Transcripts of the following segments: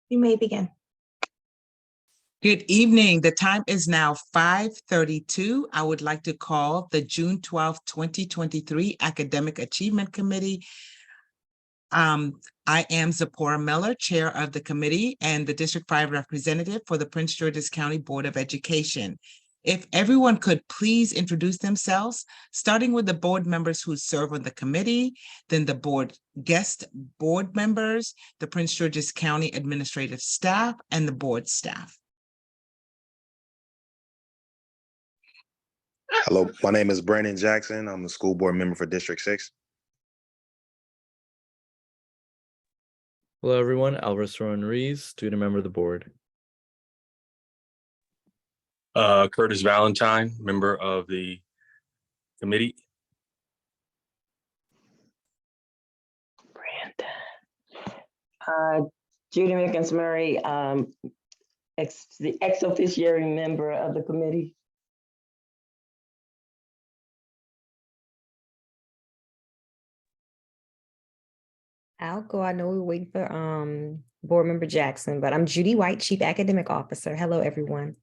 You may begin. Good evening. The time is now 5:32. I would like to call the June 12th, 2023 Academic Achievement Committee. I am Zipporah Miller, Chair of the committee and the District 5 representative for the Prince George's County Board of Education. If everyone could please introduce themselves, starting with the board members who serve on the committee, then the guest board members, the Prince George's County administrative staff, and the board staff. Hello, my name is Brandon Jackson. I'm the school board member for District 6. Hello, everyone. Alvarez Rowan Rees, student member of the board. Curtis Valentine, member of the committee. Judy Mickens Murray, the ex officio member of the committee. I'll go. I know we're waiting for board member Jackson, but I'm Judy White, Chief Academic Officer. Hello, everyone.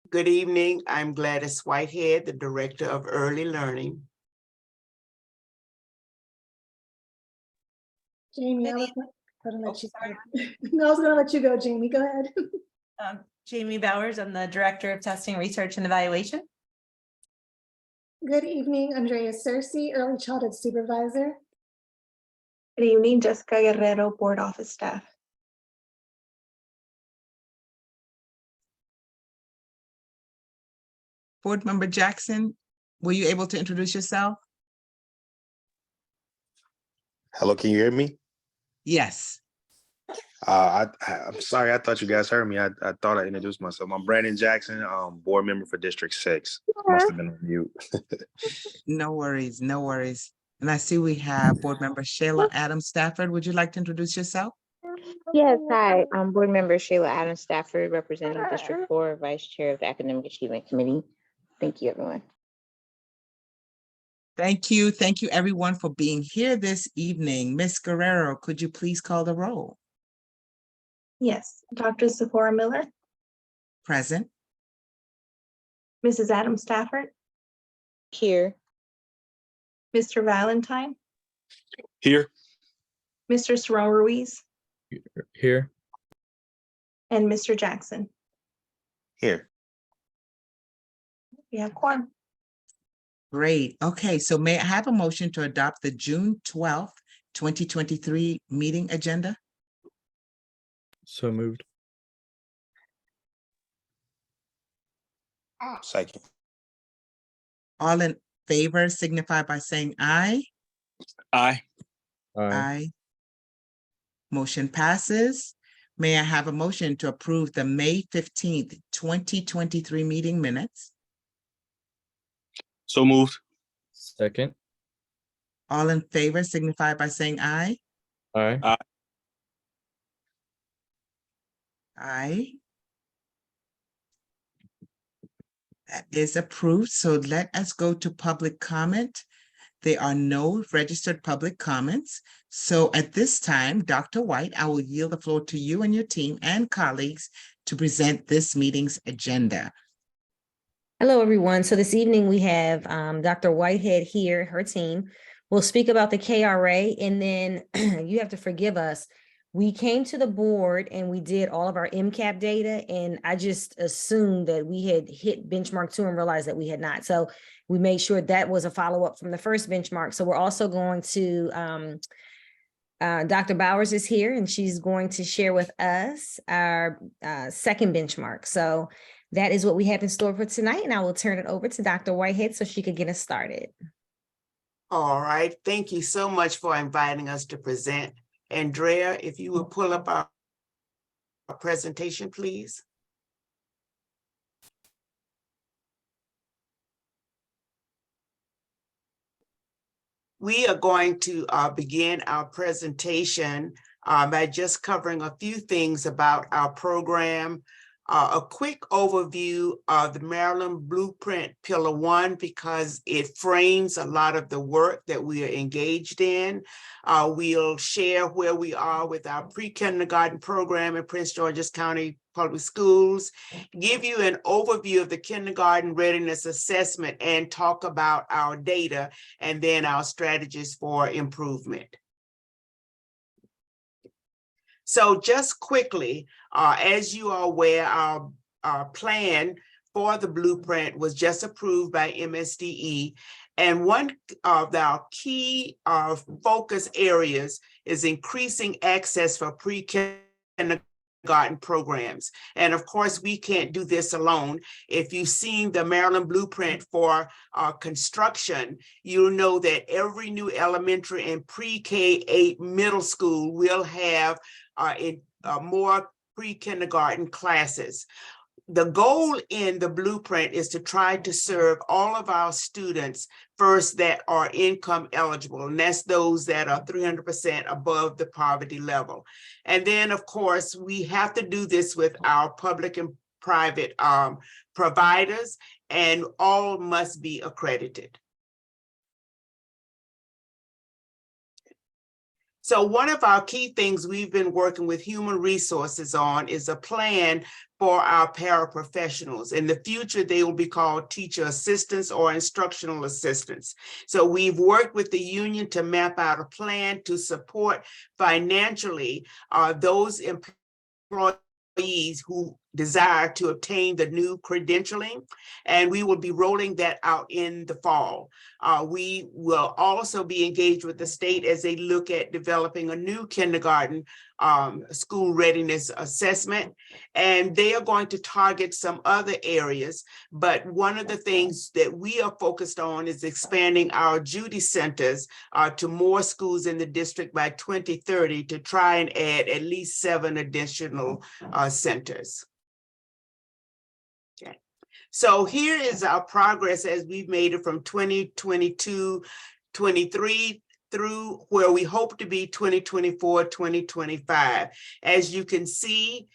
Good evening. I'm Gladys Whitehead, the Director of Early Learning. Jamie, I was gonna let you go. No, I was gonna let you go, Jamie. Go ahead. Jamie Bowers, I'm the Director of Testing, Research, and Evaluation. Good evening, Andrea Cersei, Early Childhood Supervisor. Good evening, Jessica Guerrero, Board Office Staff. Board Member Jackson, were you able to introduce yourself? Hello, can you hear me? Yes. I'm sorry, I thought you guys heard me. I thought I introduced myself. I'm Brandon Jackson, board member for District 6. Must have been on mute. No worries, no worries. And I see we have Board Member Shayla Adams Stafford. Would you like to introduce yourself? Yes, hi, I'm board member Shayla Adams Stafford, representing District 4, Vice Chair of the Academic Achievement Committee. Thank you, everyone. Thank you. Thank you, everyone, for being here this evening. Ms. Guerrero, could you please call the roll? Yes, Dr. Zipporah Miller, Present. Mrs. Adams Stafford, Here. Mr. Valentine, Here. Mr. Sorrell Ruiz, Here. and Mr. Jackson. Here. We have quorum. Great. Okay, so may I have a motion to adopt the June 12th, 2023 meeting agenda? So moved. Second. All in favor signify by saying aye. Aye. Aye. Motion passes. May I have a motion to approve the May 15th, 2023 meeting minutes? So moved. Second. All in favor signify by saying aye. Aye. Aye. That is approved. So let us go to public comment. There are no registered public comments. So at this time, Dr. White, I will yield the floor to you and your team and colleagues to present this meeting's agenda. Hello, everyone. So this evening we have Dr. Whitehead here, her team. We'll speak about the KRA, and then you have to forgive us. We came to the board and we did all of our MCAP data, and I just assumed that we had hit benchmark 2 and realized that we had not. So we made sure that was a follow-up from the first benchmark. So we're also going to, Dr. Bowers is here and she's going to share with us our second benchmark. So that is what we have in store for tonight, and I will turn it over to Dr. Whitehead so she could get us started. All right. Thank you so much for inviting us to present. Andrea, if you would pull up our presentation, please. We are going to begin our presentation by just covering a few things about our program, a quick overview of the Maryland Blueprint Pillar 1 because it frames a lot of the work that we are engaged in. We'll share where we are with our pre-kindergarten program in Prince George's County Public Schools, give you an overview of the kindergarten readiness assessment and talk about our data and then our strategies for improvement. So just quickly, as you are aware, our plan for the blueprint was just approved by MSDE. And one of our key focus areas is increasing access for pre-kindergarten programs. And of course, we can't do this alone. If you've seen the Maryland Blueprint for construction, you'll know that every new elementary and pre-K-8 middle school will have more pre-kindergarten classes. The goal in the blueprint is to try to serve all of our students first that are income eligible, and that's those that are 300% above the poverty level. And then, of course, we have to do this with our public and private providers, and all must be accredited. So one of our key things we've been working with human resources on is a plan for our paraprofessionals. In the future, they will be called teacher assistants or instructional assistants. So we've worked with the union to map out a plan to support financially those employees who desire to obtain the new credentialing, and we will be rolling that out in the fall. We will also be engaged with the state as they look at developing a new kindergarten school readiness assessment, and they are going to target some other areas. But one of the things that we are focused on is expanding our Judy centers to more schools in the district by 2030 to try and add at least 7 additional centers. Okay. So here is our progress as we've made it from 2022, 23 through where we hope to be 2024, 2025. As you can see,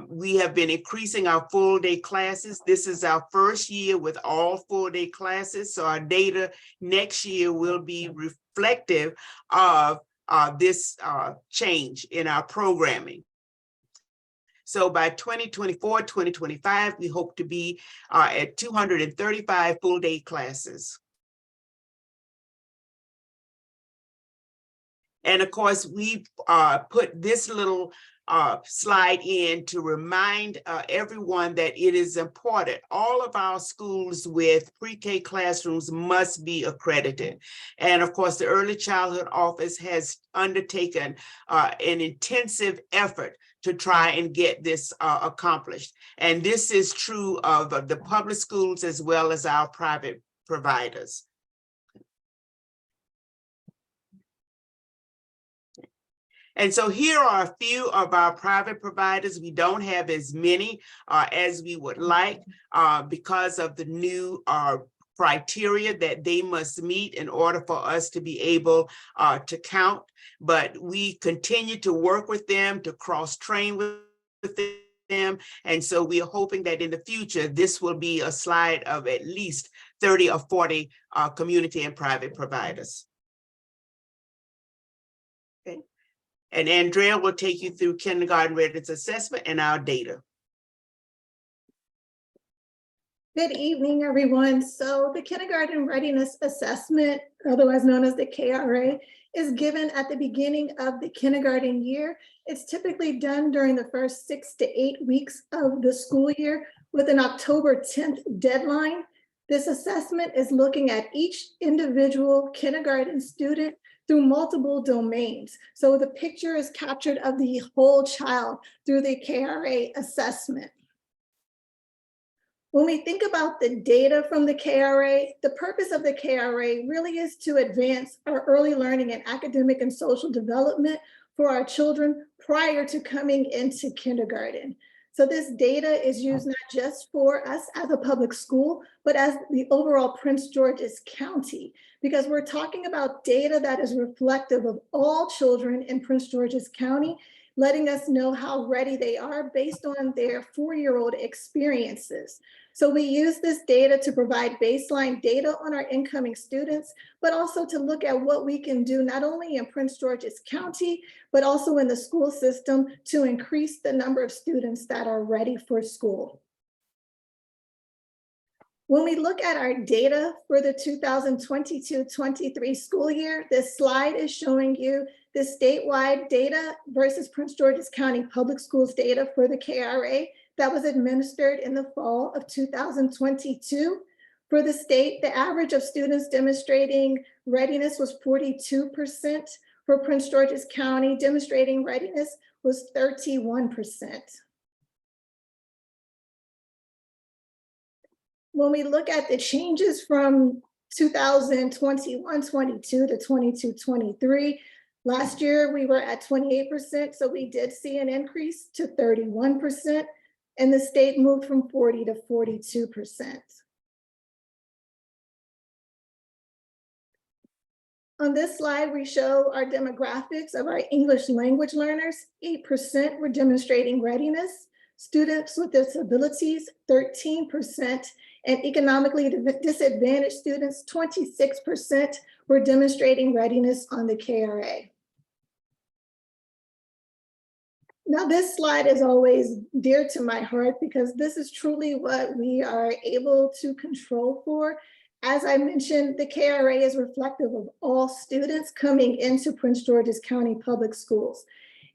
we have been increasing our full day classes. This is our first year with all full day classes. So our data next year will be reflective of this change in our programming. So by 2024, 2025, we hope to be at 235 full day classes. And of course, we put this little slide in to remind everyone that it is important. All of our schools with pre-K classrooms must be accredited. And of course, the Early Childhood Office has undertaken an intensive effort to try and get this accomplished. And this is true of the public schools as well as our private providers. And so here are a few of our private providers. We don't have as many as we would like because of the new criteria that they must meet in order for us to be able to count. But we continue to work with them, to cross-train with them. And so we are hoping that in the future, this will be a slide of at least 30 or 40 community and private providers. Okay. And Andrea will take you through kindergarten readiness assessment and our data. Good evening, everyone. So the Kindergarten Readiness Assessment, otherwise known as the KRA, is given at the beginning of the kindergarten year. It's typically done during the first 6 to 8 weeks of the school year with an October 10th deadline. This assessment is looking at each individual kindergarten student through multiple domains. So the picture is captured of the whole child through the KRA assessment. When we think about the data from the KRA, the purpose of the KRA really is to advance our early learning and academic and social development for our children prior to coming into kindergarten. So this data is used not just for us as a public school, but as the overall Prince George's County, because we're talking about data that is reflective of all children in Prince George's County letting us know how ready they are based on their 4-year-old experiences. So we use this data to provide baseline data on our incoming students, but also to look at what we can do not only in Prince George's County, but also in the school system to increase the number of students that are ready for school. When we look at our data for the 2022-23 school year, this slide is showing you the statewide data versus Prince George's County Public Schools data for the KRA that was administered in the fall of 2022. For the state, the average of students demonstrating readiness was 42%. For Prince George's County, demonstrating readiness was 31%. When we look at the changes from 2021-22 to 22-23, last year we were at 28%, so we did see an increase to 31%, and the state moved from 40 to 42%. On this slide, we show our demographics of our English language learners. 8% were demonstrating readiness. Students with disabilities, 13%, and economically disadvantaged students, 26% were demonstrating readiness on the KRA. Now, this slide is always dear to my heart because this is truly what we are able to control for. As I mentioned, the KRA is reflective of all students coming into Prince George's County Public Schools.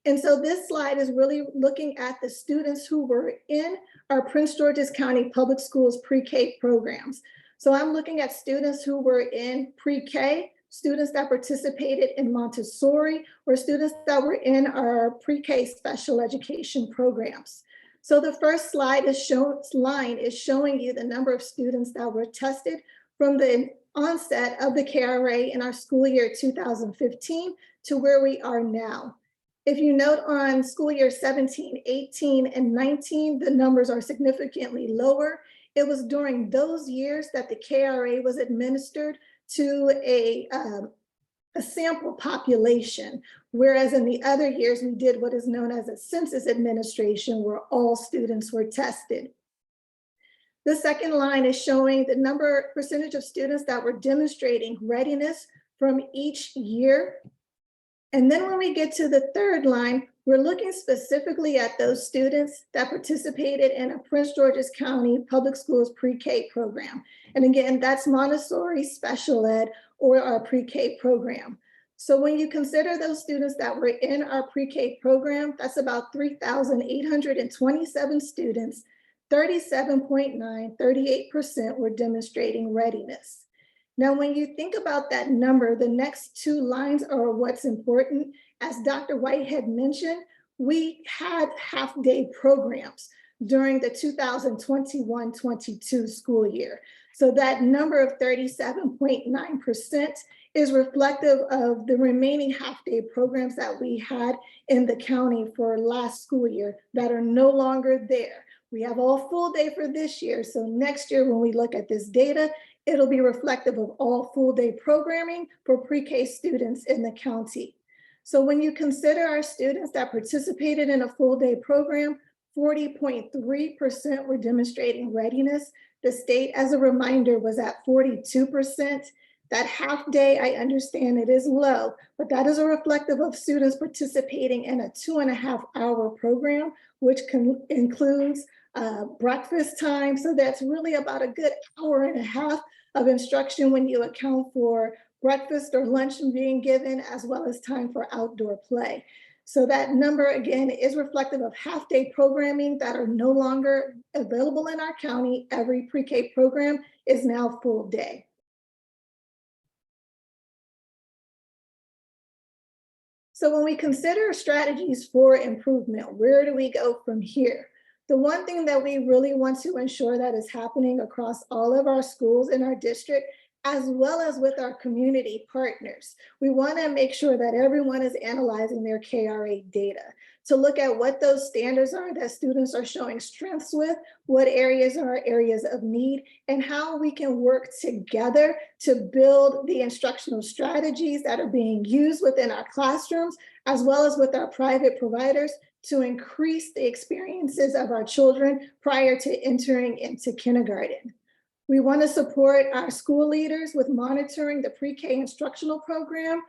And so this slide is really looking at the students who were in our Prince George's County Public Schools pre-K programs. So I'm looking at students who were in pre-K, students that participated in Montessori, or students that were in our pre-K special education programs. So the first line is showing you the number of students that were tested from the onset of the KRA in our school year 2015 to where we are now. If you note on school year 17, 18, and 19, the numbers are significantly lower. It was during those years that the KRA was administered to a sample population, whereas in the other years, we did what is known as a census administration where all students were tested. The second line is showing the percentage of students that were demonstrating readiness from each year. And then when we get to the third line, we're looking specifically at those students that participated in a Prince George's County Public Schools pre-K program. And again, that's Montessori special ed or our pre-K program. So when you consider those students that were in our pre-K program, that's about 3,827 students, 37.9, 38% were demonstrating readiness. Now, when you think about that number, the next two lines are what's important. As Dr. Whitehead mentioned, we had half-day programs during the 2021-22 school year. So that number of 37.9% is reflective of the remaining half-day programs that we had in the county for last school year that are no longer there. We have all full day for this year. So next year, when we look at this data, it'll be reflective of all full day programming for pre-K students in the county. So when you consider our students that participated in a full day program, 40.3% were demonstrating readiness. The state, as a reminder, was at 42%. That half day, I understand it is low, but that is a reflective of students participating in a 2.5-hour program, which includes breakfast time. So that's really about a good hour and a half of instruction when you account for breakfast or lunch being given, as well as time for outdoor play. So that number, again, is reflective of half-day programming that are no longer available in our county. Every pre-K program is now full day. So when we consider strategies for improvement, where do we go from here? The one thing that we really want to ensure that is happening across all of our schools in our district, as well as with our community partners, we want to make sure that everyone is analyzing their KRA data. to look at what those standards are that students are showing strengths with, what areas are areas of need, and how we can work together to build the instructional strategies that are being used within our classrooms, as well as with our private providers, to increase the experiences of our children prior to entering into kindergarten. We want to support our school leaders with monitoring the pre-K instructional program.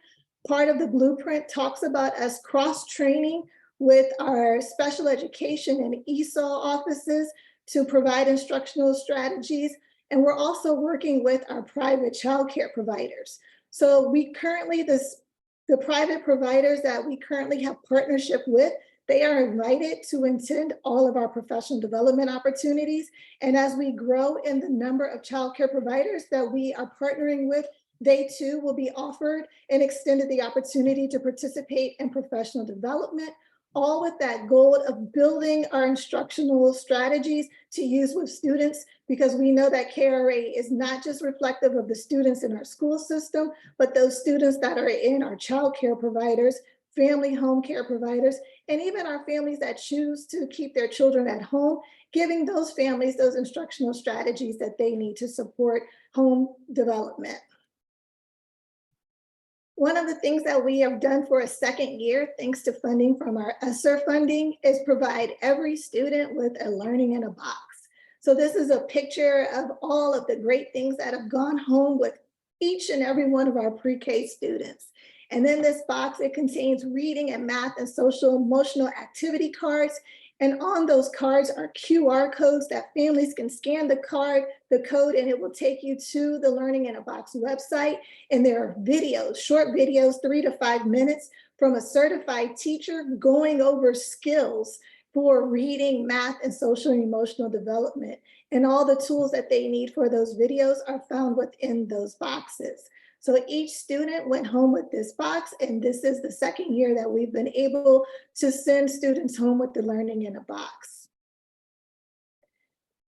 Part of the blueprint talks about us cross-training with our special education and ESOL offices to provide instructional strategies. And we're also working with our private childcare providers. So we currently, the private providers that we currently have partnership with, they are invited to attend all of our professional development opportunities. And as we grow in the number of childcare providers that we are partnering with, they too will be offered and extended the opportunity to participate in professional development, all with that goal of building our instructional strategies to use with students, because we know that KRA is not just reflective of the students in our school system, but those students that are in our childcare providers, family home care providers, and even our families that choose to keep their children at home, giving those families those instructional strategies that they need to support home development. One of the things that we have done for a second year, thanks to funding from our ESSER funding, is provide every student with a learning in a box. So this is a picture of all of the great things that have gone home with each and every one of our pre-K students. And then this box, it contains reading and math and social emotional activity cards. And on those cards are QR codes that families can scan the code, and it will take you to the Learning in a Box website. And there are videos, short videos, 3 to 5 minutes, from a certified teacher going over skills for reading, math, and social and emotional development. And all the tools that they need for those videos are found within those boxes. So each student went home with this box, and this is the second year that we've been able to send students home with the Learning in a Box.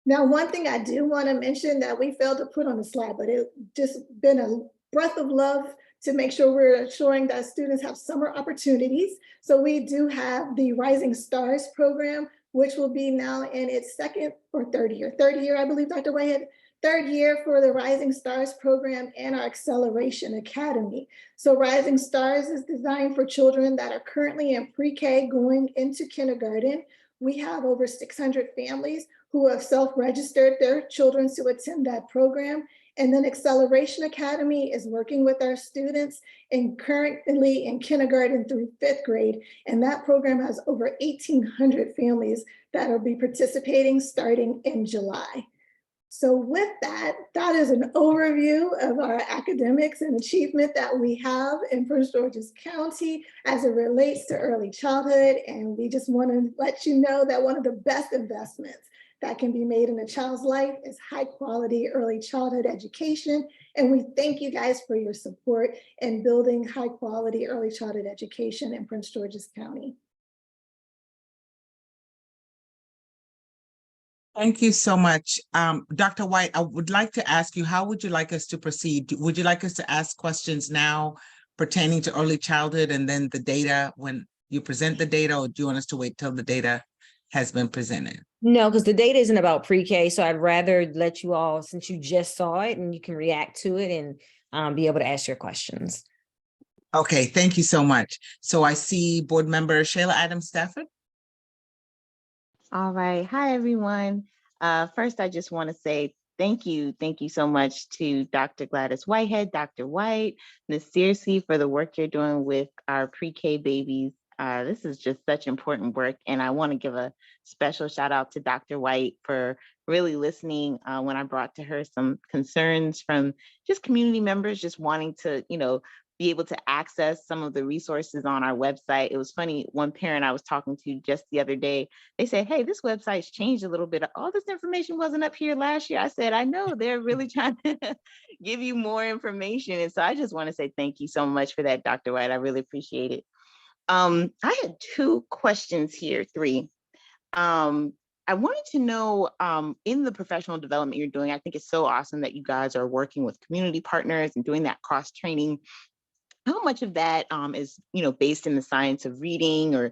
Now, one thing I do want to mention that we failed to put on the slide, but it just been a breath of love to make sure we're ensuring that students have summer opportunities. So we do have the Rising Stars program, which will be now in its second or third year, I believe, Dr. Whitehead. Third year for the Rising Stars program and our Acceleration Academy. So Rising Stars is designed for children that are currently in pre-K going into kindergarten. We have over 600 families who have self-registered their children to attend that program. And then Acceleration Academy is working with our students and currently in kindergarten through 5th grade. And that program has over 1,800 families that will be participating starting in July. So with that, that is an overview of our academics and achievement that we have in Prince George's County as it relates to early childhood. And we just want to let you know that one of the best investments that can be made in a child's life is high quality early childhood education. And we thank you guys for your support in building high quality early childhood education in Prince George's County. Thank you so much. Dr. White, I would like to ask you, how would you like us to proceed? Would you like us to ask questions now pertaining to early childhood and then the data when you present the data, or do you want us to wait till the data has been presented? No, because the data isn't about pre-K, so I'd rather let you all, since you just saw it and you can react to it and be able to ask your questions. Okay, thank you so much. So I see Board Member Shayla Adams Stafford. All right. Hi, everyone. First, I just want to say thank you. Thank you so much to Dr. Gladys Whitehead, Dr. White, Ms. Searcy, for the work you're doing with our pre-K babies. This is just such important work. And I want to give a special shout out to Dr. White for really listening when I brought to her some concerns from just community members just wanting to, be able to access some of the resources on our website. It was funny, one parent I was talking to just the other day, they said, hey, this website's changed a little bit. All this information wasn't up here last year. I said, I know, they're really trying to give you more information. And so I just want to say thank you so much for that, Dr. White. I really appreciate it. I had 2 questions here, 3. I wanted to know, in the professional development you're doing, I think it's so awesome that you guys are working with community partners and doing that cross-training. How much of that is, based in the science of reading, or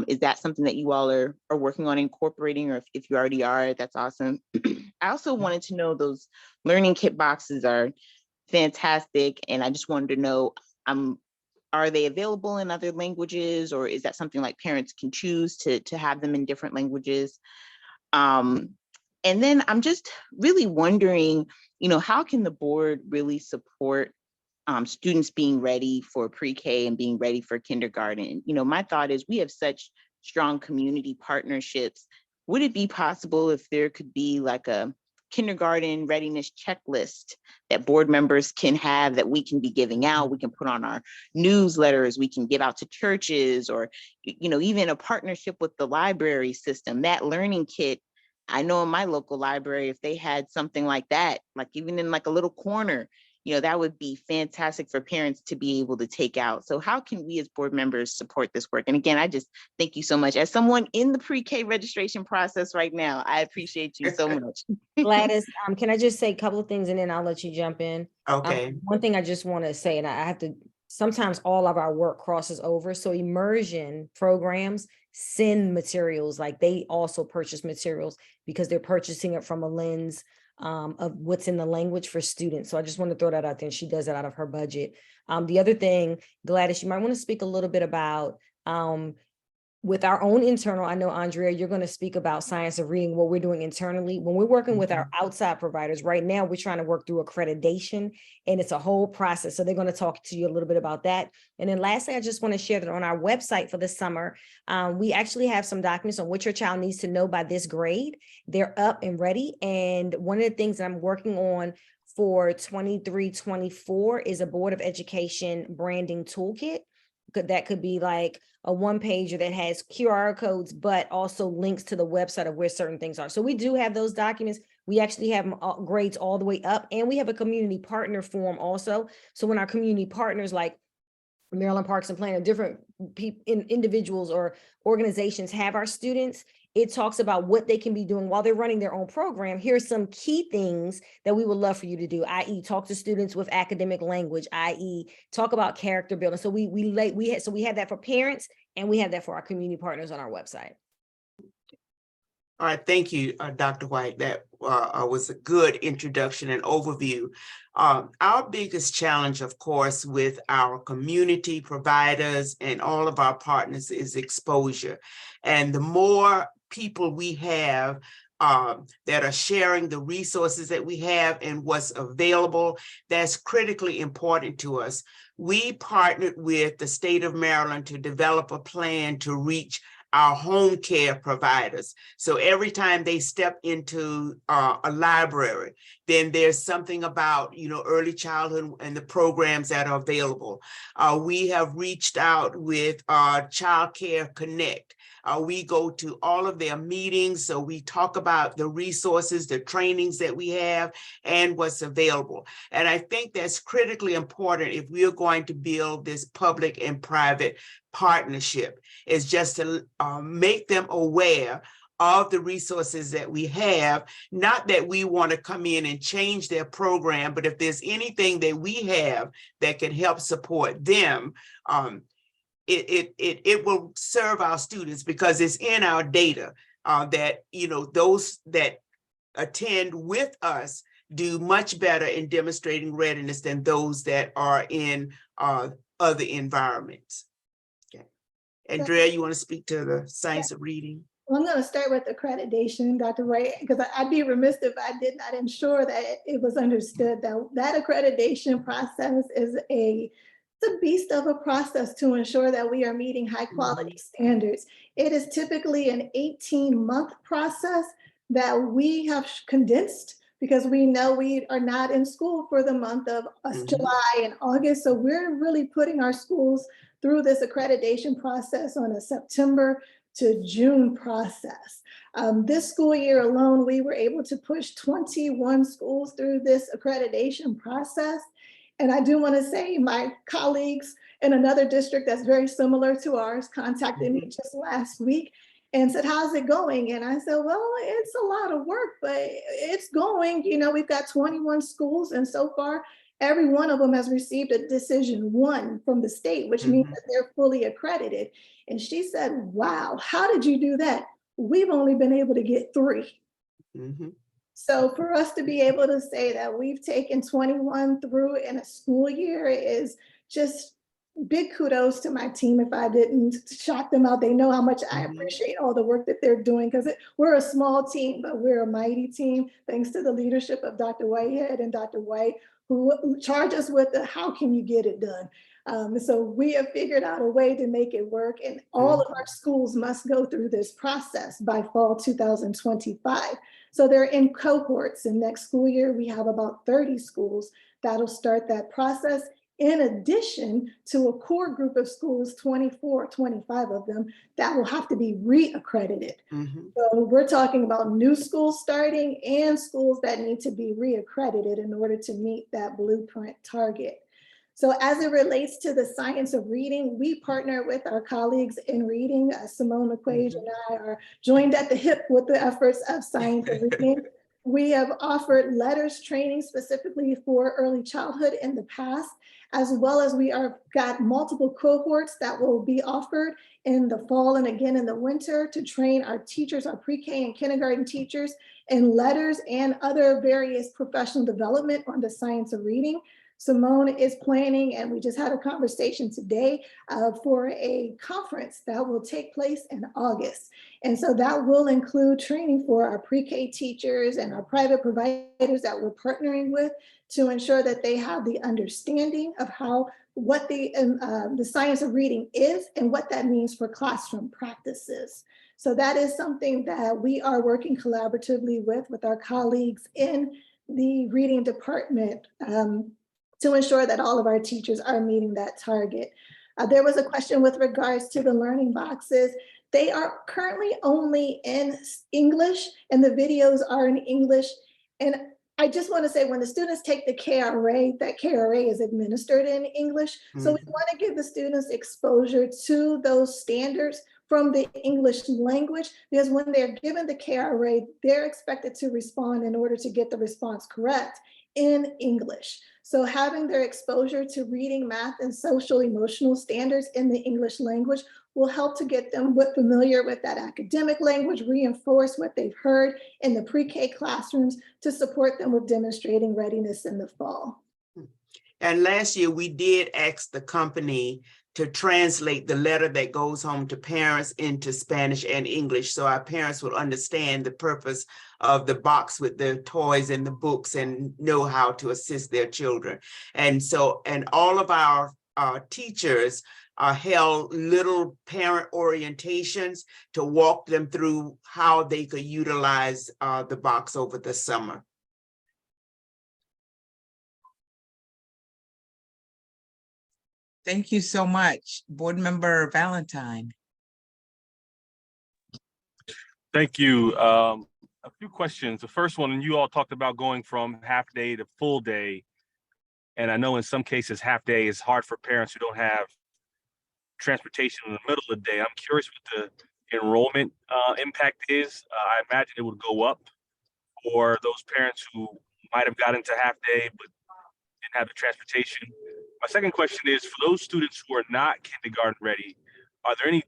Is that something that you all are working on incorporating, or if you already are, that's awesome. I also wanted to know, those learning kit boxes are fantastic, and I just wanted to know, are they available in other languages, or is that something like parents can choose to have them in different languages? And then I'm just really wondering, how can the board really support students being ready for pre-K and being ready for kindergarten? My thought is, we have such strong community partnerships. Would it be possible if there could be like a kindergarten readiness checklist that board members can have, that we can be giving out, we can put on our newsletters, we can give out to churches, or even a partnership with the library system? That learning kit, I know in my local library, if they had something like that, like even in like a little corner, that would be fantastic for parents to be able to take out. So how can we as board members support this work? And again, I just thank you so much. As someone in the pre-K registration process right now, I appreciate you so much. Gladys, can I just say a couple of things and then I'll let you jump in? Okay. One thing I just want to say, and I have to, sometimes all of our work crosses over. So immersion programs send materials, like they also purchase materials because they're purchasing it from a lens of what's in the language for students. So I just want to throw that out there, and she does that out of her budget. The other thing, Gladys, you might want to speak a little bit about with our own internal. I know, Andrea, you're going to speak about science of reading, what we're doing internally. When we're working with our outside providers right now, we're trying to work through accreditation, and it's a whole process. So they're going to talk to you a little bit about that. And then lastly, I just want to share that on our website for the summer, we actually have some documents on what your child needs to know by this grade. They're up and ready. And one of the things that I'm working on for 23-24 is a Board of Education branding toolkit. That could be like a one-pager that has QR codes, but also links to the website of where certain things are. So we do have those documents. We actually have grades all the way up, and we have a community partner form also. So when our community partners like Maryland Parks and Plan, different individuals or organizations have our students, it talks about what they can be doing while they're running their own program. Here's some key things that we would love for you to do, i.e. talk to students with academic language, i.e. talk about character building. So we have that for parents, and we have that for our community partners on our website. All right, thank you, Dr. White. That was a good introduction and overview. Our biggest challenge, of course, with our community providers and all of our partners is exposure. And the more people we have that are sharing the resources that we have and what's available, that's critically important to us. We partnered with the state of Maryland to develop a plan to reach our home care providers. So every time they step into a library, then there's something about, early childhood and the programs that are available. We have reached out with Child Care Connect. We go to all of their meetings, so we talk about the resources, the trainings that we have, and what's available. And I think that's critically important if we are going to build this public and private partnership, is just to make them aware of the resources that we have. Not that we want to come in and change their program, but if there's anything that we have that can help support them, it will serve our students, because it's in our data that those that attend with us do much better in demonstrating readiness than those that are in other environments. Okay. Andrea, you want to speak to the science of reading? Well, I'm going to start with accreditation, Dr. White, because I'd be remiss if I did not ensure that it was understood that that accreditation process is a beast of a process to ensure that we are meeting high quality standards. It is typically an 18-month process that we have condensed, because we know we are not in school for the month of July and August. So we're really putting our schools through this accreditation process on a September to June process. This school year alone, we were able to push 21 schools through this accreditation process. And I do want to say my colleagues in another district that's very similar to ours contacted me just last week and said, how's it going? And I said, well, it's a lot of work, but it's going. We've got 21 schools, and so far Every one of them has received a decision 1 from the state, which means that they're fully accredited. And she said, wow, how did you do that? We've only been able to get 3. So for us to be able to say that we've taken 21 through in a school year is just big kudos to my team. If I didn't shout them out, they know how much I appreciate all the work that they're doing, because we're a small team, but we're a mighty team, thanks to the leadership of Dr. Whitehead and Dr. White, who charge us with the how can you get it done. So we have figured out a way to make it work, and all of our schools must go through this process by fall 2025. So they're in cohorts, and next school year we have about 30 schools that'll start that process, in addition to a core group of schools, 24, 25 of them, that will have to be re-accredited. So we're talking about new schools starting and schools that need to be re-accredited in order to meet that blueprint target. So as it relates to the science of reading, we partner with our colleagues in reading. Simone McQuaid and I are joined at the hip with the efforts of science of reading. We have offered letters training specifically for early childhood in the past, as well as we are got multiple cohorts that will be offered in the fall and again in the winter to train our teachers, our pre-K and kindergarten teachers, in letters and other various professional development on the science of reading. Simone is planning, and we just had a conversation today for a conference that will take place in August. And so that will include training for our pre-K teachers and our private providers that we're partnering with to ensure that they have the understanding of what the science of reading is and what that means for classroom practices. So that is something that we are working collaboratively with our colleagues in the reading department to ensure that all of our teachers are meeting that target. There was a question with regards to the learning boxes. They are currently only in English, and the videos are in English. And I just want to say, when the students take the KRA, that KRA is administered in English. So we want to give the students exposure to those standards from the English language, because when they're given the KRA, they're expected to respond in order to get the response correct in English. So having their exposure to reading, math, and social emotional standards in the English language will help to get them familiar with that academic language, reinforce what they've heard in the pre-K classrooms to support them with demonstrating readiness in the fall. And last year we did ask the company to translate the letter that goes home to parents into Spanish and English, so our parents will understand the purpose of the box with the toys and the books and know how to assist their children. And so, and all of our teachers held little parent orientations to walk them through how they could utilize the box over the summer. Thank you so much. Board Member Valentine. Thank you. A few questions. The first one, and you all talked about going from half day to full day. And I know in some cases, half day is hard for parents who don't have transportation in the middle of the day. I'm curious what the enrollment impact is. I imagine it would go up for those parents who might have got into half day, but didn't have the transportation. My second question is, for those students who are not kindergarten ready, are there any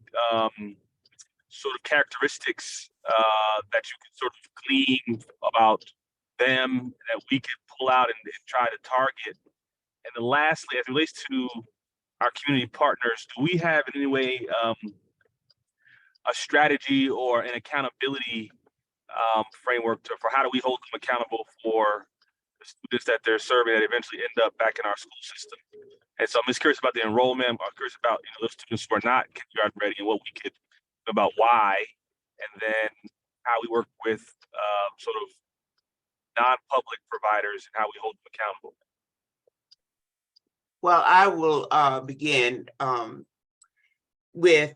sort of characteristics that you can sort of glean about them that we could pull out and try to target? And then lastly, as it relates to our community partners, do we have in any way a strategy or an accountability framework for how do we hold them accountable for the students that they're serving that eventually end up back in our school system? And so I'm just curious about the enrollment. I'm curious about those students who are not kindergarten ready and what we could about why, and then how we work with sort of non-public providers and how we hold them accountable. Well, I will begin with,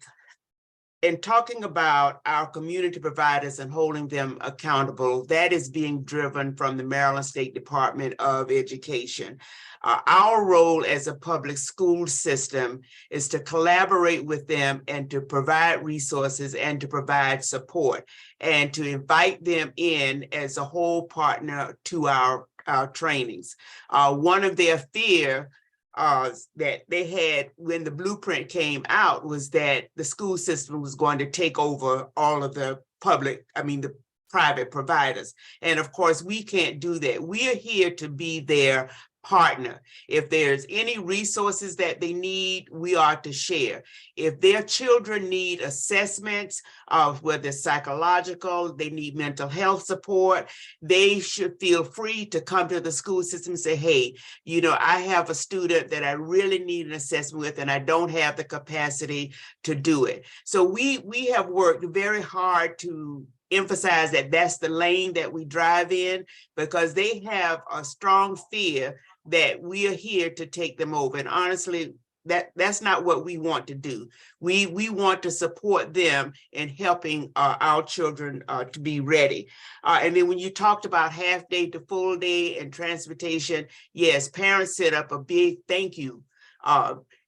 in talking about our community providers and holding them accountable, that is being driven from the Maryland State Department of Education. Our role as a public school system is to collaborate with them and to provide resources and to provide support and to invite them in as a whole partner to our trainings. One of their fear that they had when the blueprint came out was that the school system was going to take over all of the the private providers. And of course, we can't do that. We are here to be their partner. If there's any resources that they need, we are to share. If their children need assessments of whether psychological, they need mental health support, they should feel free to come to the school system and say, hey, I have a student that I really need an assessment with and I don't have the capacity to do it. So we have worked very hard to emphasize that that's the lane that we drive in, because they have a strong fear that we are here to take them over. And honestly, that's not what we want to do. We want to support them in helping our children to be ready. And then when you talked about half day to full day and transportation, yes, parents set up a big thank you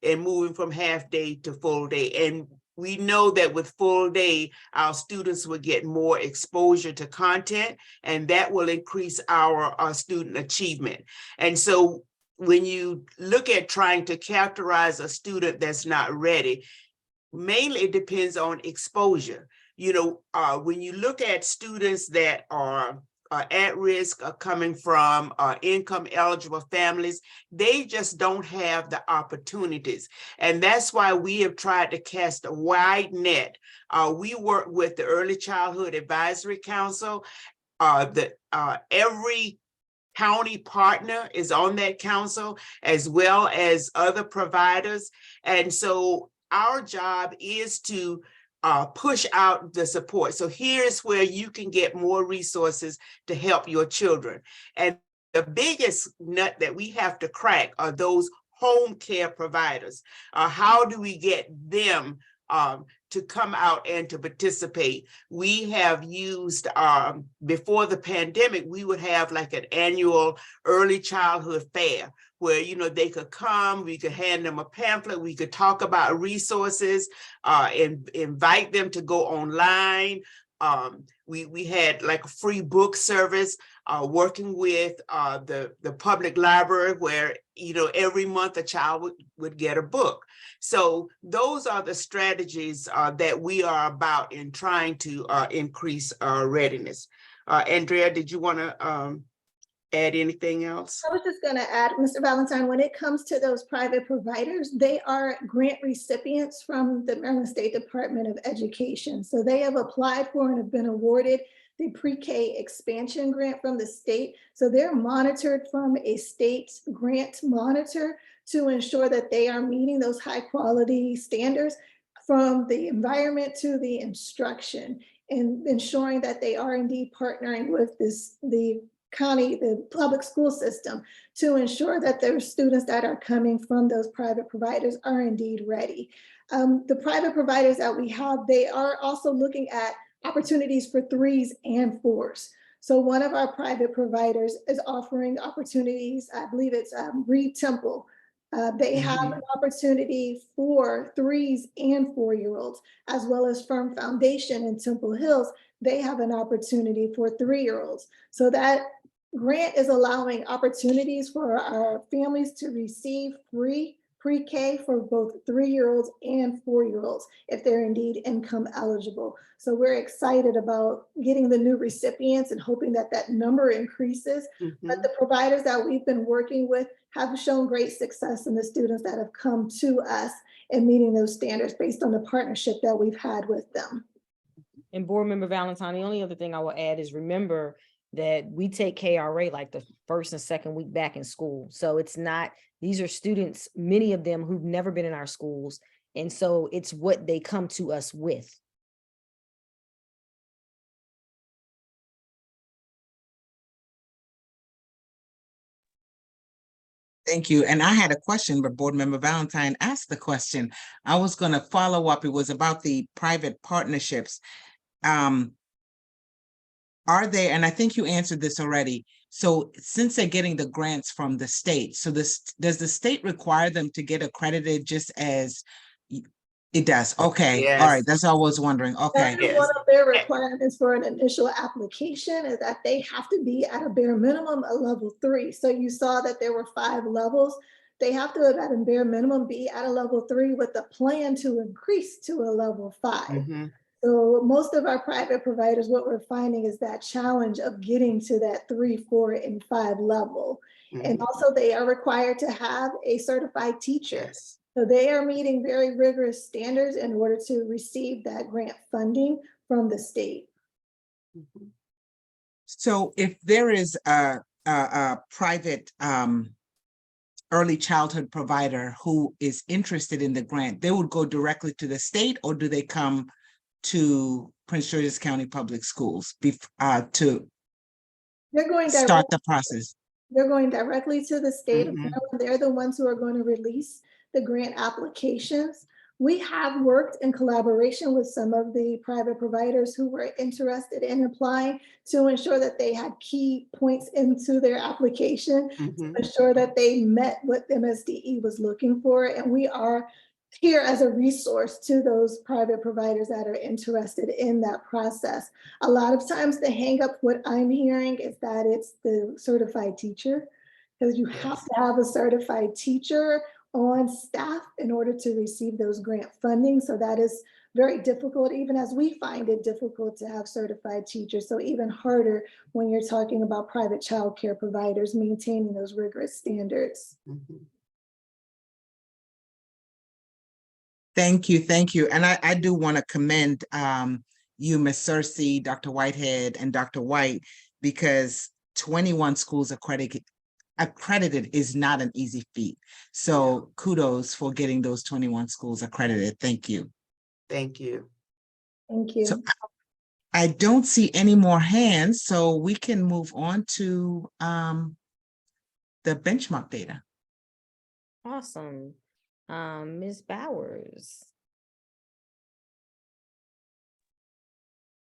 in moving from half day to full day. And we know that with full day, our students will get more exposure to content, and that will increase our student achievement. And so when you look at trying to characterize a student that's not ready, mainly it depends on exposure. When you look at students that are at risk of coming from income eligible families, they just don't have the opportunities. And that's why we have tried to cast a wide net. We work with the Early Childhood Advisory Council. Every county partner is on that council, as well as other providers. And so our job is to push out the support. So here's where you can get more resources to help your children. And the biggest nut that we have to crack are those home care providers. How do we get them to come out and to participate? We have used, before the pandemic, we would have like an annual early childhood fair where, they could come, we could hand them a pamphlet, we could talk about resources, and invite them to go online. We had like a free book service, working with the public library where, every month a child would get a book. So those are the strategies that we are about in trying to increase our readiness. Andrea, did you want to add anything else? I was just going to add, Mr. Valentine, when it comes to those private providers, they are grant recipients from the Maryland State Department of Education. So they have applied for and have been awarded the pre-K expansion grant from the state. So they're monitored from a state grant monitor to ensure that they are meeting those high quality standards, from the environment to the instruction, and ensuring that they are indeed partnering with the county, the public school system, to ensure that their students that are coming from those private providers are indeed ready. The private providers that we have, they are also looking at opportunities for 3s and 4s. So one of our private providers is offering opportunities, I believe it's Reed Temple. They have an opportunity for 3s and 4-year-olds, as well as Firm Foundation in Temple Hills. They have an opportunity for 3-year-olds. So that grant is allowing opportunities for our families to receive free pre-K for both 3-year-olds and 4-year-olds if they're indeed income eligible. So we're excited about getting the new recipients and hoping that that number increases. But the providers that we've been working with have shown great success in the students that have come to us and meeting those standards based on the partnership that we've had with them. And Board Member Valentine, the only other thing I will add is remember that we take KRA like the first and second week back in school. So it's not, these are students, many of them who've never been in our schools. And so it's what they come to us with. Thank you. And I had a question, but Board Member Valentine asked the question. I was going to follow up. It was about the private partnerships. Are they, and I think you answered this already. So since they're getting the grants from the state, so does the state require them to get accredited just as It does. Okay. All Yes. right. That's all I was wondering. Okay. That is one of their requirements for an initial application is that they have to be at a bare minimum a level 3. So you saw that there were 5 levels. They have to, at a bare minimum, be at a level 3 with a plan to increase to a level 5. Mhm. So most of our private providers, what we're finding is that challenge of getting to that 3, 4, and 5 level. And Mhm. also they are required to have a certified teacher. Yes. So they are meeting very rigorous standards in order to receive that grant funding from the state. Mhm. So if there is a private early childhood provider who is interested in the grant, they would go directly to the state, or do they come to Prince George's County Public Schools to They're going start directly, the process? they're going directly to the state of Mhm. Maryland. They're the ones who are going to release the grant applications. We have worked in collaboration with some of the private providers who were interested in applying to ensure that they had key points into their application, Mhm. ensure that they met what MSDE was looking for. And we are here as a resource to those private providers that are interested in that process. A lot of times the hang up, what I'm hearing is that it's the certified teacher, because you have to have a certified teacher on staff in order to receive those grant funding. So that is very difficult, even as we find it difficult to have certified teachers. So even harder when you're talking about private childcare providers maintaining those rigorous standards. Mhm. Thank you. Thank you. And I do want to commend you, Ms. Cersei, Dr. Whitehead, and Dr. White, because 21 schools accredited is not an easy feat. So kudos for getting those 21 schools accredited. Thank you. Thank you. Thank you. So I don't see any more hands, so we can move on to the benchmark data. Awesome. Ms. Bowers.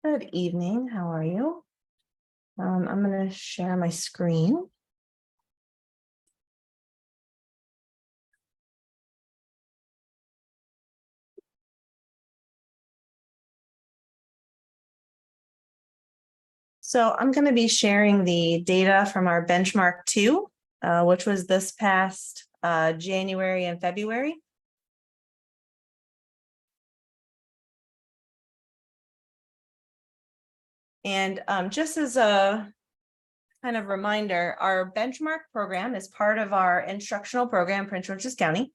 Good evening. How are you? I'm going to share my screen. So I'm going to be sharing the data from our benchmark 2, which was this past January and February. And just as a kind of reminder, our benchmark program is part of our instructional program, Prince George's County.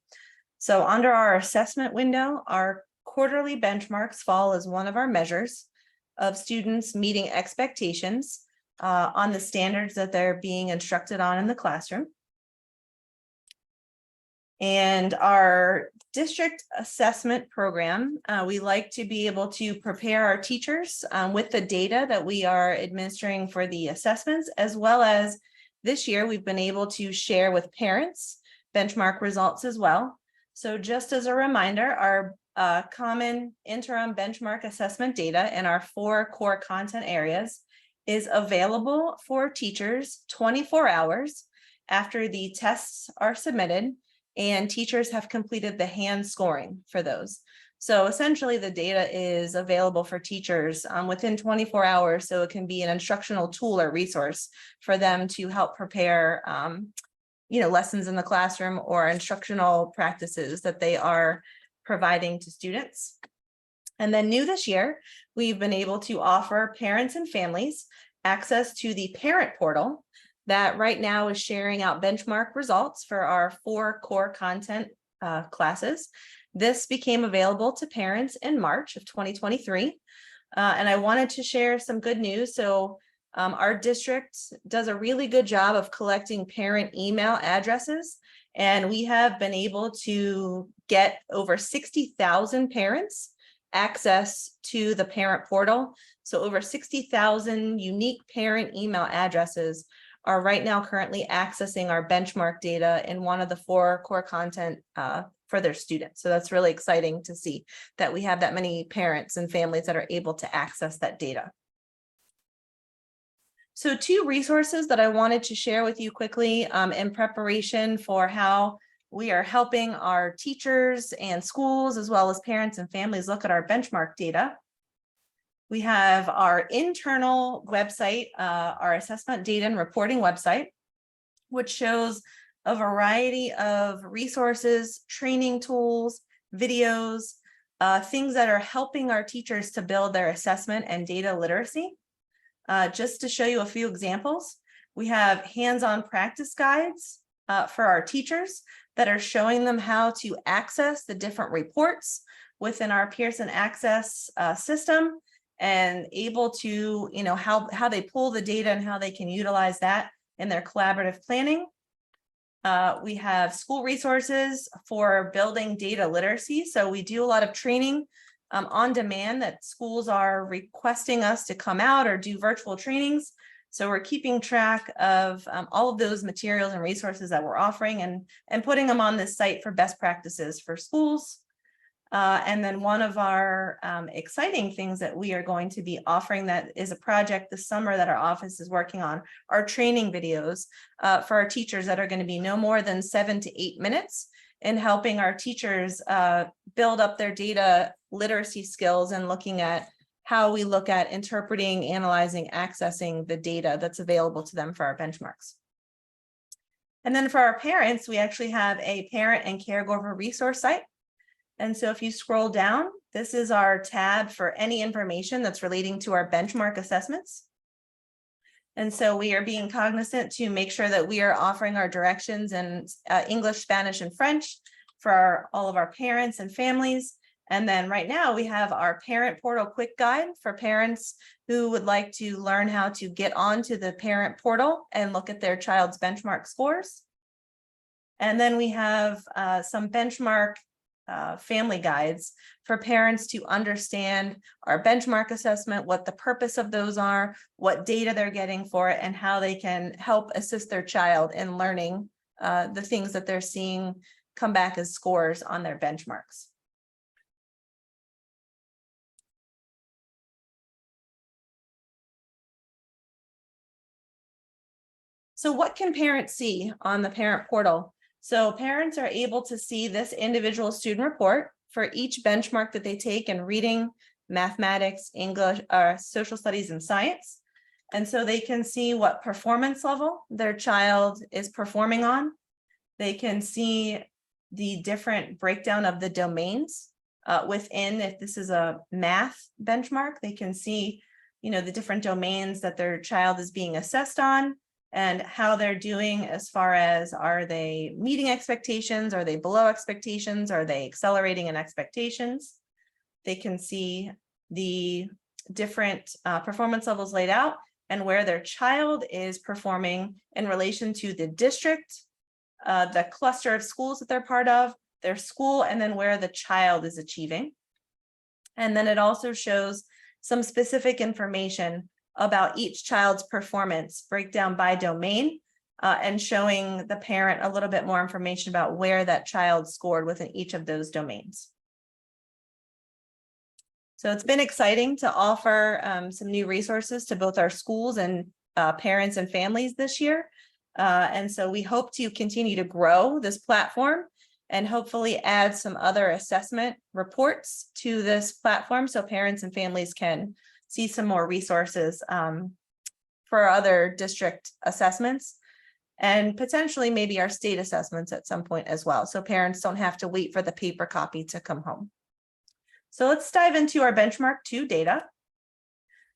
So under our assessment window, our quarterly benchmarks fall as one of our measures of students meeting expectations on the standards that they're being instructed on in the classroom. And our district assessment program, we like to be able to prepare our teachers with the data that we are administering for the assessments, as well as this year we've been able to share with parents benchmark results as well. So just as a reminder, our common interim benchmark assessment data in our 4 core content areas is available for teachers 24 hours after the tests are submitted and teachers have completed the hand scoring for those. So essentially the data is available for teachers within 24 hours, so it can be an instructional tool or resource for them to help prepare lessons in the classroom or instructional practices that they are providing to students. And then new this year, we've been able to offer parents and families access to the parent portal that right now is sharing out benchmark results for our 4 core content classes. This became available to parents in March of 2023. And I wanted to share some good news. So our district does a really good job of collecting parent email addresses, and we have been able to get over 60,000 parents access to the parent portal. So over 60,000 unique parent email addresses are right now currently accessing our benchmark data in one of the 4 core content for their students. So that's really exciting to see that we have that many parents and families that are able to access that data. So 2 resources that I wanted to share with you quickly in preparation for how we are helping our teachers and schools, as well as parents and families, look at our benchmark data. We have our internal website, our assessment data and reporting website, which shows a variety of resources, training tools, videos, things that are helping our teachers to build their assessment and data literacy. Just to show you a few examples, we have hands-on practice guides for our teachers that are showing them how to access the different reports within our Pearson Access system, and able to, how they pull the data and how they can utilize that in their collaborative planning. We have school resources for building data literacy. So we do a lot of training on demand that schools are requesting us to come out or do virtual trainings. So we're keeping track of all of those materials and resources that we're offering and putting them on this site for best practices for schools. And then one of our exciting things that we are going to be offering, that is a project this summer that our office is working on, are training videos for our teachers that are going to be no more than 7 to 8 minutes, in helping our teachers build up their data literacy skills and looking at how we look at interpreting, analyzing, accessing the data that's available to them for our benchmarks. And then for our parents, we actually have a parent and caregiver resource site. And so if you scroll down, this is our tab for any information that's relating to our benchmark assessments. And so we are being cognizant to make sure that we are offering our directions in English, Spanish, and French for all of our parents and families. And then right now we have our parent portal quick guide for parents who would like to learn how to get onto the parent portal and look at their child's benchmark scores. And then we have some benchmark family guides for parents to understand our benchmark assessment, what the purpose of those are, what data they're getting for it, and how they can help assist their child in learning the things that they're seeing come back as scores on their benchmarks. So what can parents see on the parent portal? So parents are able to see this individual student report for each benchmark that they take in reading, mathematics, English, social studies, and science. And so they can see what performance level their child is performing on. They can see the different breakdown of the domains within, if this is a math benchmark, they can see, the different domains that their child is being assessed on, and how they're doing as far as, are they meeting expectations? Are they below expectations? Are they accelerating in expectations? They can see the different performance levels laid out and where their child is performing in relation to the district, the cluster of schools that they're part of, their school, and then where the child is achieving. And then it also shows some specific information about each child's performance, breakdown by domain, and showing the parent a little bit more information about where that child scored within each of those domains. So it's been exciting to offer some new resources to both our schools and parents and families this year. And so we hope to continue to grow this platform and hopefully add some other assessment reports to this platform so parents and families can see some more resources for other district assessments, and potentially maybe our state assessments at some point as well, so parents don't have to wait for the paper copy to come home. So let's dive into our benchmark 2 data.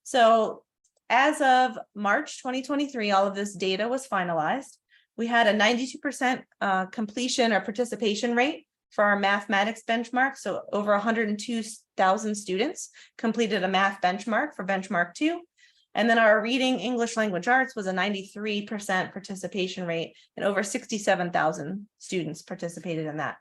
So as of March 2023, all of this data was finalized. We had a 92% completion or participation rate for our mathematics benchmark. So over 102,000 students completed a math benchmark for benchmark 2. And then our reading English language arts was a 93% participation rate, and over 67,000 students participated in that.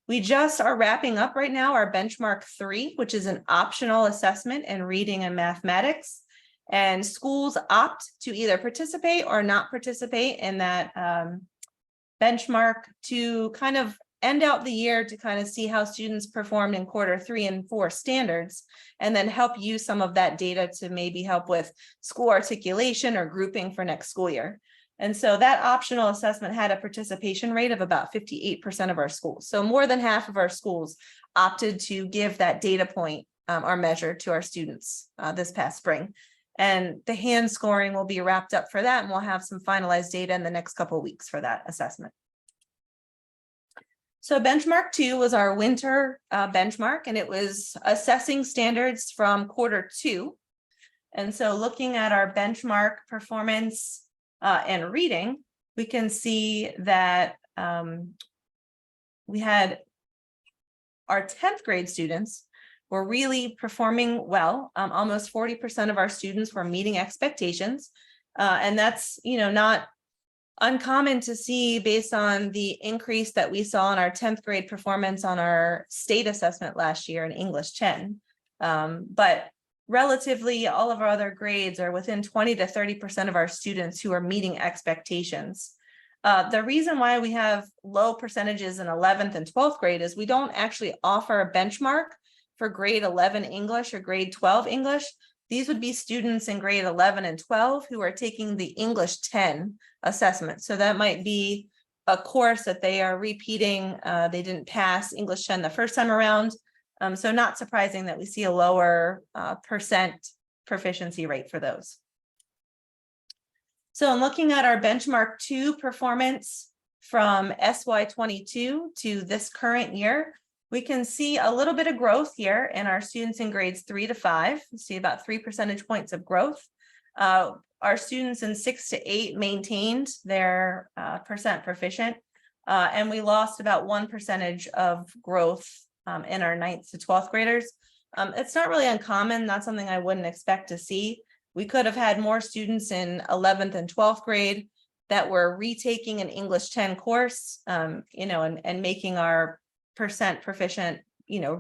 We just are wrapping up right now our benchmark 3, which is an optional assessment in reading and mathematics. And schools opt to either participate or not participate in that benchmark to kind of end out the year, to kind of see how students performed in quarter 3 and 4 standards, and then help use some of that data to maybe help with school articulation or grouping for next school year. And so that optional assessment had a participation rate of about 58% of our schools. So more than half of our schools opted to give that data point or measure to our students this past spring. And the hand scoring will be wrapped up for that, and we'll have some finalized data in the next couple of weeks for that assessment. So benchmark 2 was our winter benchmark, and it was assessing standards from Q2. And so looking at our benchmark performance and reading, we can see that we had our 10th grade students were really performing well. Almost 40% of our students were meeting expectations. And that's, not uncommon to see based on the increase that we saw in our 10th grade performance on our state assessment last year in English 10. But relatively, all of our other grades are within 20 to 30% of our students who are meeting expectations. The reason why we have low percentages in 11th and 12th grade is we don't actually offer a benchmark for grade 11 English or grade 12 English. These would be students in grade 11 and 12 who are taking the English 10 assessment. So that might be a course that they are repeating. They didn't pass English 10 the first time around. So not surprising that we see a lower percent proficiency rate for those. So in looking at our benchmark 2 performance from SY22 to this current year, we can see a little bit of growth here in our students in grades 3 to 5. You see about 3 percentage points of growth. Our students in 6 to 8 maintained their percent proficient, and we lost about 1 percentage of growth in our 9th to 12th graders. It's not really uncommon, not something I wouldn't expect to see. We could have had more students in 11th and 12th grade that were retaking an English 10 course, and making our percent proficient,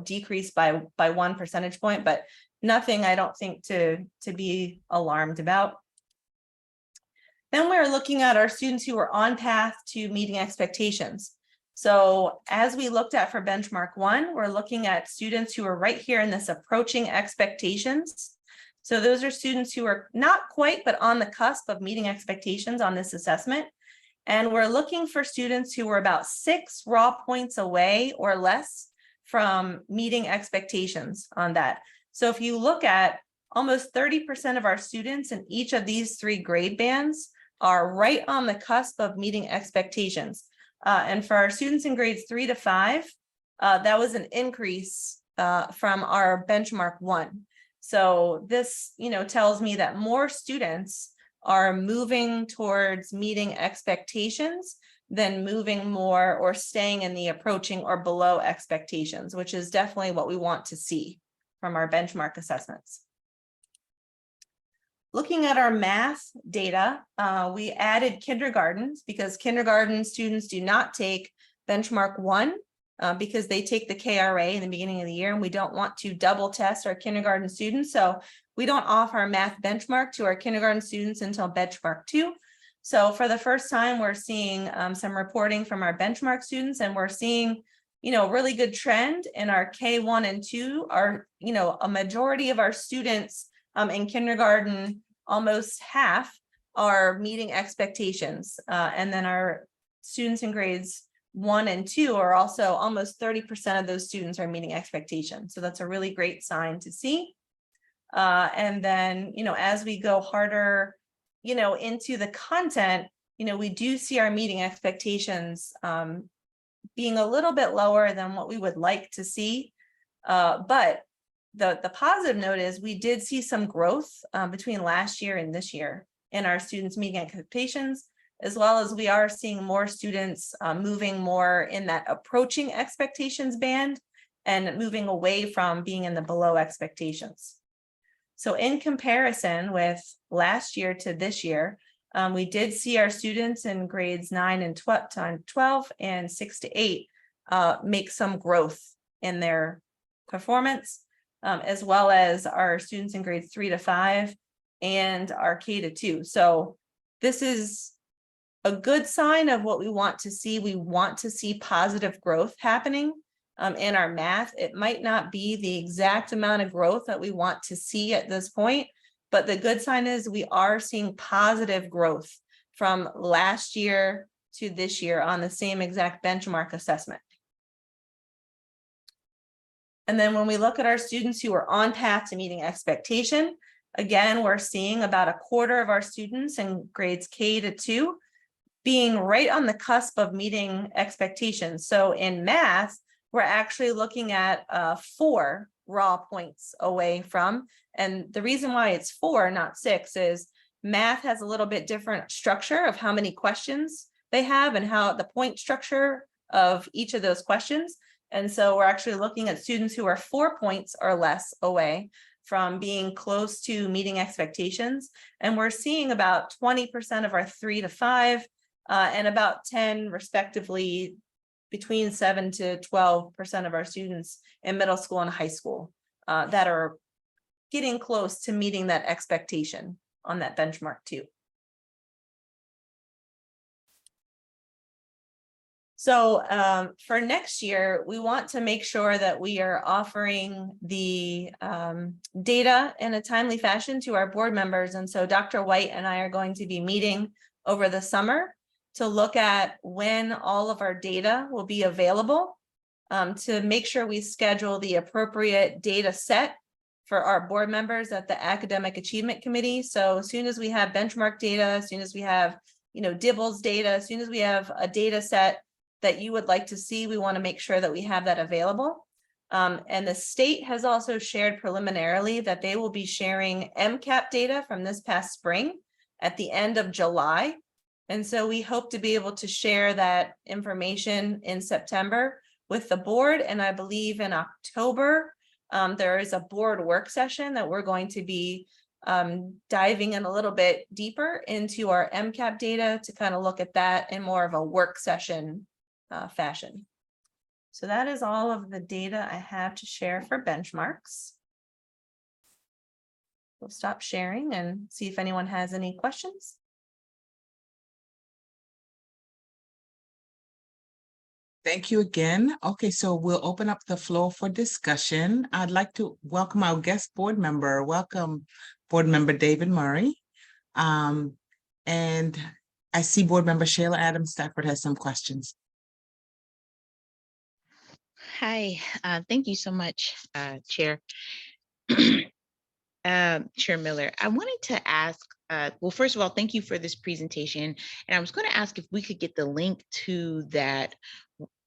decrease by 1 percentage point, but nothing I don't think to be alarmed about. Then we're looking at our students who were on path to meeting expectations. So as we looked at for benchmark 1, we're looking at students who are right here in this approaching expectations. So those are students who are not quite, but on the cusp of meeting expectations on this assessment. And we're looking for students who were about 6 raw points away or less from meeting expectations on that. So if you look at almost 30% of our students in each of these 3 grade bands are right on the cusp of meeting expectations. And for our students in grades 3 to 5, that was an increase from our benchmark 1. So this, tells me that more students are moving towards meeting expectations than moving more or staying in the approaching or below expectations, which is definitely what we want to see from our benchmark assessments. Looking at our math data, we added kindergartens because kindergarten students do not take benchmark 1 because they take the KRA in the beginning of the year, and we don't want to double test our kindergarten students. So we don't offer a math benchmark to our kindergarten students until benchmark 2. So for the first time, we're seeing some reporting from our benchmark students, and we're seeing, a really good trend in our K1 and 2. Our, a majority of our students in kindergarten, almost half, are meeting expectations. And then our students in grades 1 and 2 are also almost 30% of those students are meeting expectations. So that's a really great sign to see. And then, as we go harder, into the content, we do see our meeting expectations being a little bit lower than what we would like to see. But the positive note is we did see some growth between last year and this year in our students meeting expectations, as well as we are seeing more students moving more in that approaching expectations band and moving away from being in the below expectations. So in comparison with last year to this year, we did see our students in grades 9 and 12 and 6 to 8 make some growth in their performance, as well as our students in grades 3 to 5 and our K to 2. So this is a good sign of what we want to see. We want to see positive growth happening in our math. It might not be the exact amount of growth that we want to see at this point, but the good sign is we are seeing positive growth from last year to this year on the same exact benchmark assessment. And then when we look at our students who are on path to meeting expectation, again, we're seeing about a quarter of our students in grades K to 2 being right on the cusp of meeting expectations. So in math, we're actually looking at 4 raw points away from. And the reason why it's 4, not 6, is math has a little bit different structure of how many questions they have and how the point structure of each of those questions. And so we're actually looking at students who are 4 points or less away from being close to meeting expectations. And we're seeing about 20% of our 3 to 5 and about 10 respectively, between 7 to 12% of our students in middle school and high school that are getting close to meeting that expectation on that benchmark too. So for next year, we want to make sure that we are offering the data in a timely fashion to our board members. And so Dr. White and I are going to be meeting over the summer to look at when all of our data will be available to make sure we schedule the appropriate data set for our board members at the Academic Achievement Committee. So as soon as we have benchmark data, as soon as we have, DIBELS data, as soon as we have a data set that you would like to see, we want to make sure that we have that available. And the state has also shared preliminarily that they will be sharing MCAP data from this past spring at the end of July. And so we hope to be able to share that information in September with the board. And I believe in October, there is a board work session that we're going to be diving in a little bit deeper into our MCAP data to kind of look at that in more of a work session fashion. So that is all of the data I have to share for benchmarks. We'll stop sharing and see if anyone has any questions. Thank you again. Okay, so we'll open up the floor for discussion. I'd like to welcome our guest board member. Welcome, Board Member David Murray. And I see Board Member Shayla Adams Stafford has some questions. Hi, thank you so much, Chair. Chair Miller, I wanted to ask, well, first of all, thank you for this presentation. And I was going to ask if we could get the link to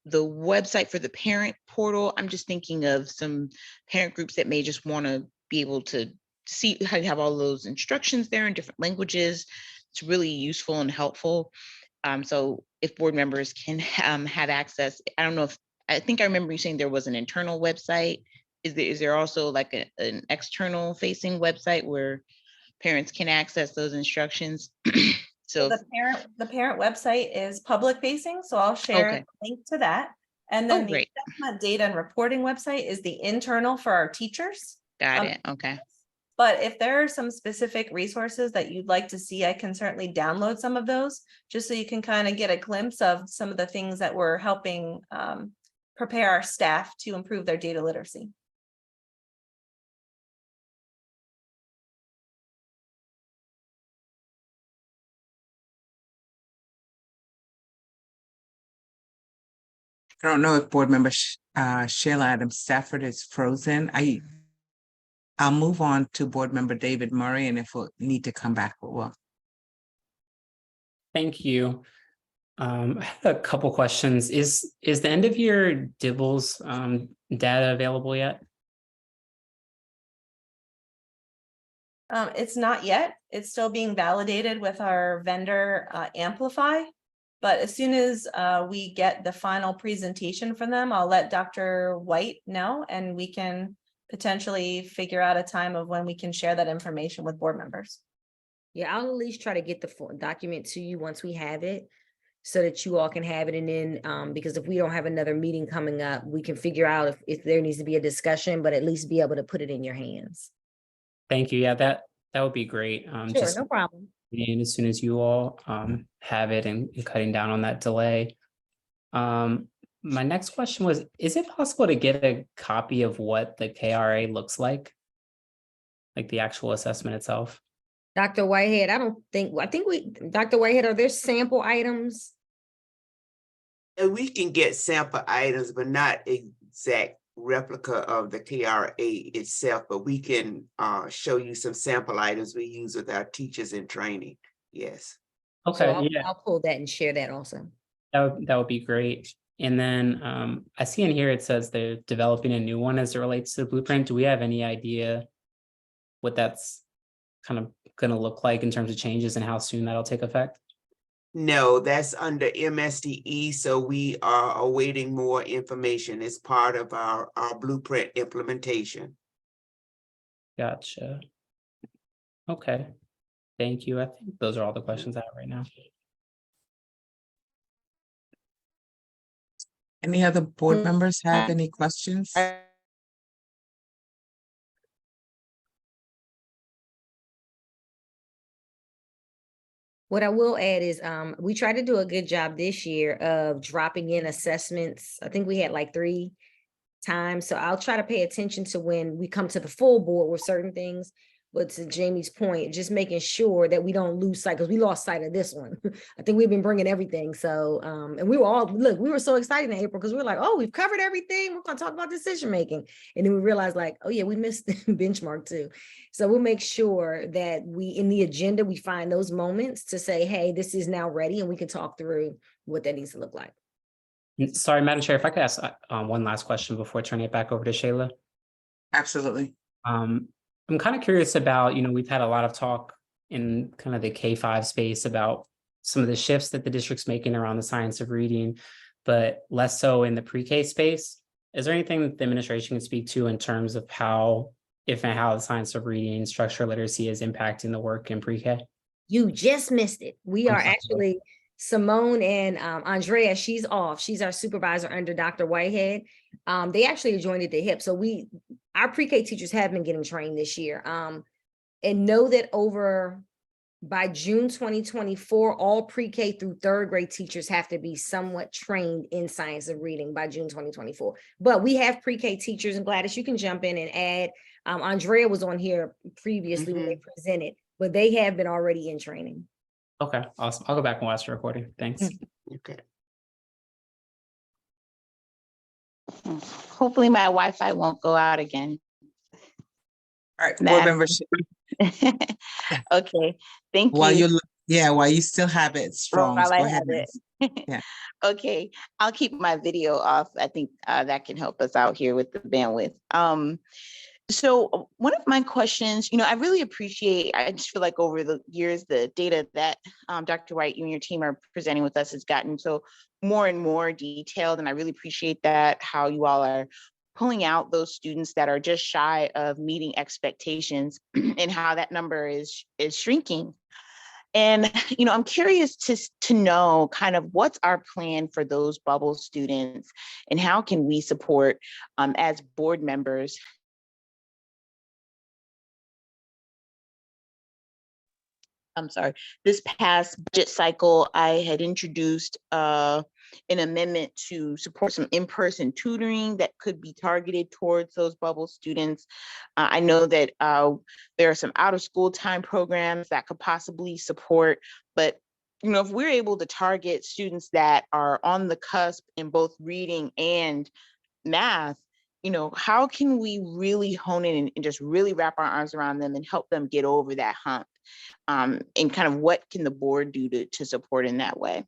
the website for the parent portal. I'm just thinking of some parent groups that may just want to be able to see how you have all those instructions there in different languages. It's really useful and helpful. So if board members can have access, I don't know if, I think I remember you saying there was an internal website. Is there also like an external facing website where parents can access those instructions? So the parent website is public facing, so I'll share a link to that. And then the assessment data and reporting website is the internal for our teachers. Got it. Okay. But if there are some specific resources that you'd like to see, I can certainly download some of those just so you can kind of get a glimpse of some of the things that we're helping prepare our staff to improve their data literacy. I don't know if Board Member Shayla Adams Stafford is frozen. I'll move on to Board Member David Murray, and if we'll need to come back, we will. Thank you. I had a couple questions. Is the end of year DIBELS data available yet? It's not yet. It's still being validated with our vendor Amplify. But as soon as we get the final presentation from them, I'll let Dr. White know, and we can potentially figure out a time of when we can share that information with board members. Yeah, I'll at least try to get the full document to you once we have it, so that you all can have it. And then because if we don't have another meeting coming up, we can figure out if there needs to be a discussion, but at least be able to put it in your hands. Thank you. Yeah, that would be great. Sure, no problem. And as soon as you all have it and cutting down on that delay. My next question was, is it possible to get a copy of what the KRA looks like the actual assessment itself? Dr. Whitehead, I think Dr. Whitehead, are there sample items? And we can get sample items, but not exact replica of the KRA itself, but we can show you some sample items we use with our teachers in training. Yes. So Okay, yeah, I'll pull that and share that also. that would be great. And then I see in here it says they're developing a new one as it relates to the blueprint. Do we have any idea what that's kind of going to look like in terms of changes and how soon that'll take effect? No, that's under MSDE, so we are awaiting more information as part of our blueprint implementation. Gotcha. Okay, thank you. I think those are all the questions I have right now. Any other board members have any questions? What I will add is, we tried to do a good job this year of dropping in assessments. I think we had like 3 times. So I'll try to pay attention to when we come to the full board with certain things. But to Jamie's point, just making sure that we don't lose sight, because we lost sight of this one. I think we've been bringing everything. So, and we were all, look, we were so excited in April because we were like, oh, we've covered everything. We're going to talk about decision making. And then we realized like, oh yeah, we missed the benchmark too. So we'll make sure that we, in the agenda, we find those moments to say, hey, this is now ready, and we can talk through what that needs to look like. Sorry, Madam Chair, if I could ask one last question before turning it back over to Shayla. Absolutely. I'm kind of curious about, we've had a lot of talk in kind of the K-5 space about some of the shifts that the district's making around the science of reading, but less so in the pre-K space. Is there anything that the administration can speak to in terms of how, if and how the science of reading, structural literacy is impacting the work in pre-K? You just missed it. We I'm are sorry. actually, Simone and Andrea, she's off. She's our supervisor under Dr. Whitehead. They actually joined at the hip. So our pre-K teachers have been getting trained this year. And know that by June 2024, all pre-K through 3rd grade teachers have to be somewhat trained in science of reading by June 2024. But we have pre-K teachers, and Gladys, you can jump in and add. Andrea was on here previously when they presented, but they have been already in training. Okay, awesome. I'll go back and watch the recording. Thanks. Okay. Hopefully my Wi-Fi won't go out again. All right, board Madam- members, Okay, thank while you. while you still have it strong, While go I ahead. have it. Miss. Yeah. Okay, I'll keep my video off. I think that can help us out here with the bandwidth. So one of my questions, I really appreciate, I just feel like over the years, the data that Dr. White, you and your team are presenting with us has gotten so more and more detailed. And I really appreciate that, how you all are pulling out those students that are just shy of meeting expectations and how that number is shrinking. And, I'm curious to know kind of what's our plan for those bubble students, and how can we support as board members. I'm sorry, this past budget cycle, I had introduced an amendment to support some in-person tutoring that could be targeted towards those bubble students. I know that there are some out-of-school time programs that could possibly support, but if we're able to target students that are on the cusp in both reading and math, how can we really hone in and just really wrap our arms around them and help them get over that hump? And kind of what can the board do to support in that way?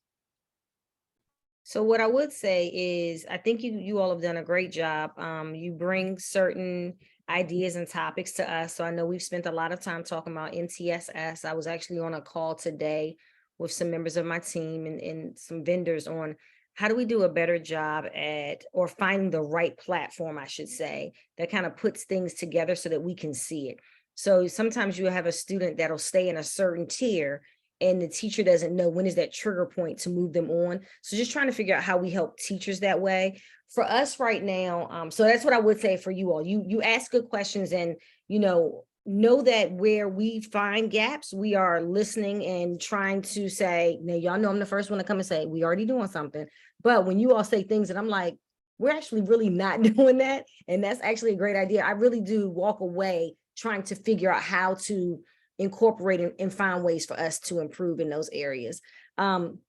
So what I would say is, I think you all have done a great job. You bring certain ideas and topics to us. So I know we've spent a lot of time talking about MTSS. I was actually on a call today with some members of my team and some vendors on how do we do a better job at, or finding the right platform, I should say, that kind of puts things together so that we can see it. So sometimes you have a student that'll stay in a certain tier and the teacher doesn't know when is that trigger point to move them on. So just trying to figure out how we help teachers that way. For us right now, so that's what I would say for you all. You ask good questions, and know that where we find gaps, we are listening and trying to say, now y'all know I'm the first one to come and say, we already doing something. But when you all say things that I'm like, we're actually really not doing that, and that's actually a great idea, I really do walk away trying to figure out how to incorporate and find ways for us to improve in those areas. One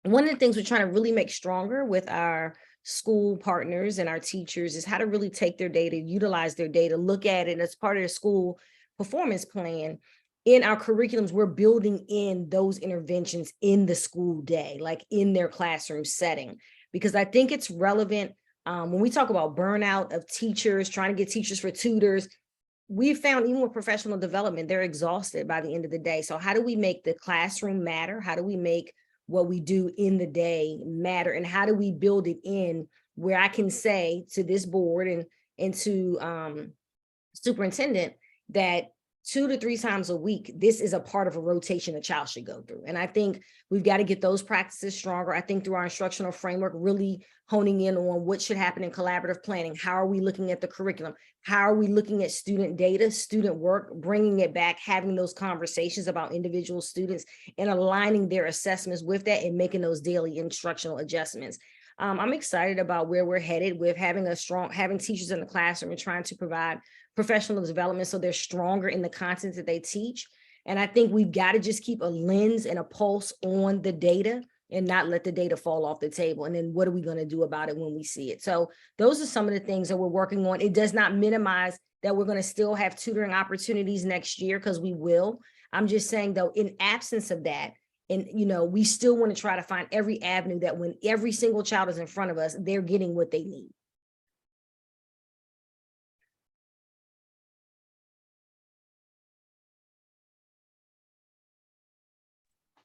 of the things we're trying to really make stronger with our school partners and our teachers is how to really take their data, utilize their data, look at it as part of the school performance plan. In our curriculums, we're building in those interventions in the school day, like in their classroom setting, because I think it's relevant when we talk about burnout of teachers, trying to get teachers for tutors. We found even with professional development, they're exhausted by the end of the day. So how do we make the classroom matter? How do we make what we do in the day matter? And how do we build it in where I can say to this board and to superintendent that 2 to 3 times a week, this is a part of a rotation a child should go through. And I think we've got to get those practices stronger. I think through our instructional framework, really honing in on what should happen in collaborative planning. How are we looking at the curriculum? How are we looking at student data, student work, bringing it back, having those conversations about individual students and aligning their assessments with that and making those daily instructional adjustments. I'm excited about where we're headed with having teachers in the classroom and trying to provide professional development so they're stronger in the content that they teach. And I think we've got to just keep a lens and a pulse on the data and not let the data fall off the table. And then what are we going to do about it when we see it? So those are some of the things that we're working on. It does not minimize that we're going to still have tutoring opportunities next year, because we will. I'm just saying, though, in absence of that, and, we still want to try to find every avenue that when every single child is in front of us, they're getting what they need.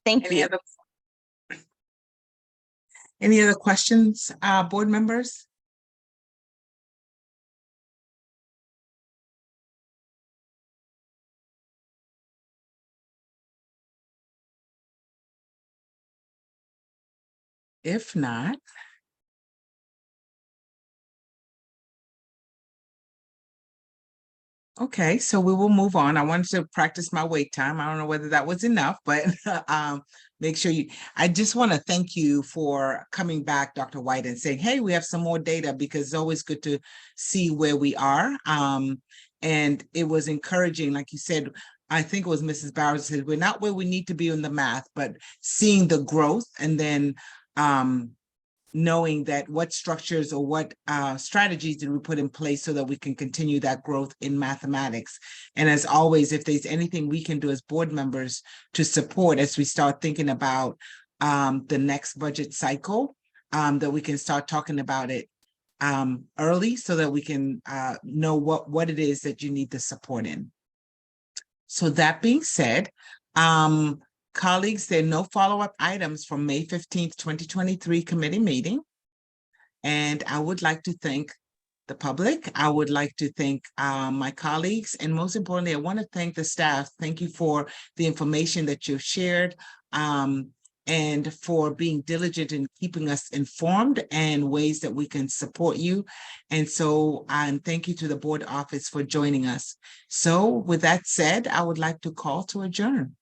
Thank you. Any other questions, board members? If not, okay, so we will move on. I wanted to practice my wait time. I don't know whether that was enough, but make sure I just want to thank you for coming back, Dr. White, and saying, hey, we have some more data, because it's always good to see where we are. And it was encouraging, like you said, I think it was Mrs. Bowers said, we're not where we need to be in the math, but seeing the growth and then knowing that what structures or what strategies did we put in place so that we can continue that growth in mathematics. And as always, if there's anything we can do as board members to support as we start thinking about the next budget cycle, that we can start talking about it early so that we can know what it is that you need the support in. So that being said, colleagues, there are no follow-up items from May 15th, 2023 committee meeting. And I would like to thank the public. I would like to thank my colleagues. And most importantly, I want to thank the staff. Thank you for the information that you've shared and for being diligent in keeping us informed and ways that we can support you. And so thank you to the board office for joining us. So with that said, I would like to call to adjourn.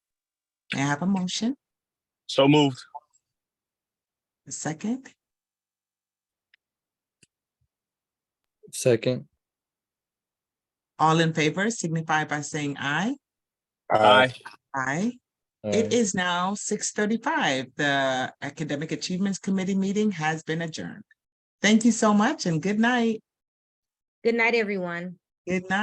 May I have a motion? So moved. A second? Second. All in favor signify by saying aye. Aye. Aye. It is now 6:35. The Academic Achievements Committee meeting has been adjourned. Thank you so much and good night. Good night, everyone. Good night.